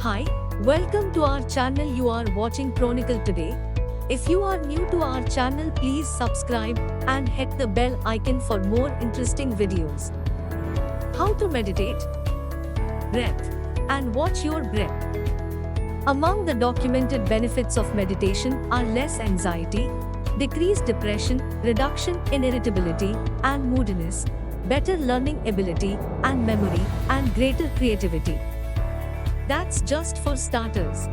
Hi, welcome to our channel. You are watching Chronicle today. If you are new to our channel, please subscribe and hit the bell icon for more interesting videos. How to meditate? Breath. And watch your breath. Among the documented benefits of meditation are less anxiety, decreased depression, reduction in irritability and moodiness, better learning ability and memory, and greater creativity. That's just for starters.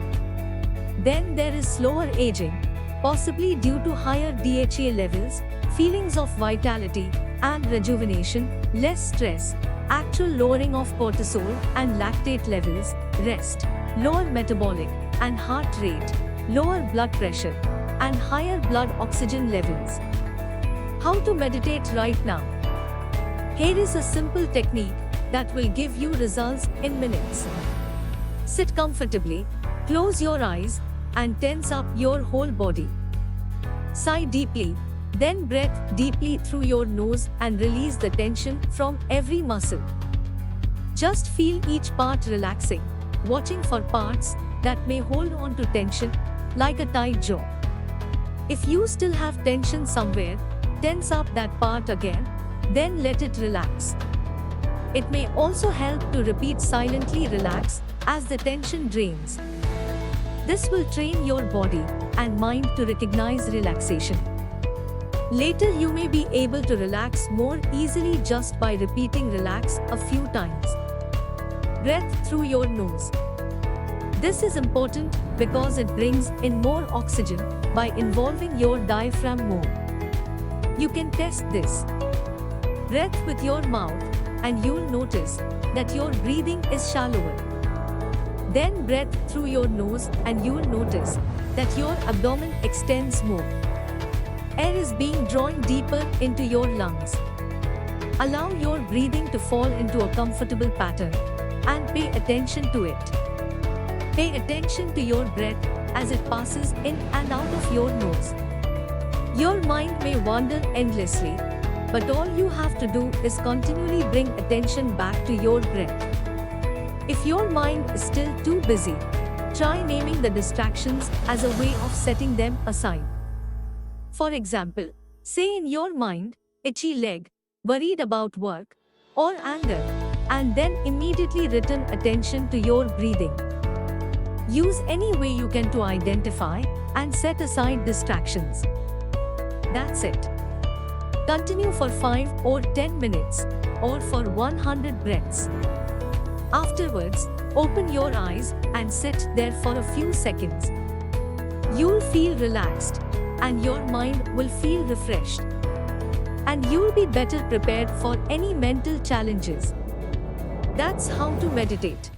Then there is slower aging, possibly due to higher DHA levels, feelings of vitality and rejuvenation, less stress, actual lowering of cortisol and lactate levels, rest, lower metabolic and heart rate, lower blood pressure, and higher blood oxygen levels. How to meditate right now? Here is a simple technique that will give you results in minutes. Sit comfortably, close your eyes, and tense up your whole body. Sigh deeply, then breathe deeply through your nose and release the tension from every muscle. Just feel each part relaxing, watching for parts that may hold on to tension, like a tight jaw. If you still have tension somewhere, tense up that part again, then let it relax. It may also help to repeat silently relax as the tension drains. This will train your body and mind to recognize relaxation. Later you may be able to relax more easily just by repeating relax a few times. Breath through your nose. This is important because it brings in more oxygen by involving your diaphragm more. You can test this. Breathe with your mouth and you'll notice that your breathing is shallower. Then breathe through your nose and you'll notice that your abdomen extends more. Air is being drawn deeper into your lungs. Allow your breathing to fall into a comfortable pattern and pay attention to it. Pay attention to your breath as it passes in and out of your nose. Your mind may wander endlessly, but all you have to do is continually bring attention back to your breath. If your mind is still too busy, try naming the distractions as a way of setting them aside. For example, say in your mind, itchy leg, worried about work, or anger, and then immediately return attention to your breathing. Use any way you can to identify and set aside distractions. That's it. Continue for 5 or 10 minutes, or for 100 breaths. Afterwards, open your eyes and sit there for a few seconds. You'll feel relaxed, and your mind will feel refreshed. And you'll be better prepared for any mental challenges. That's how to meditate.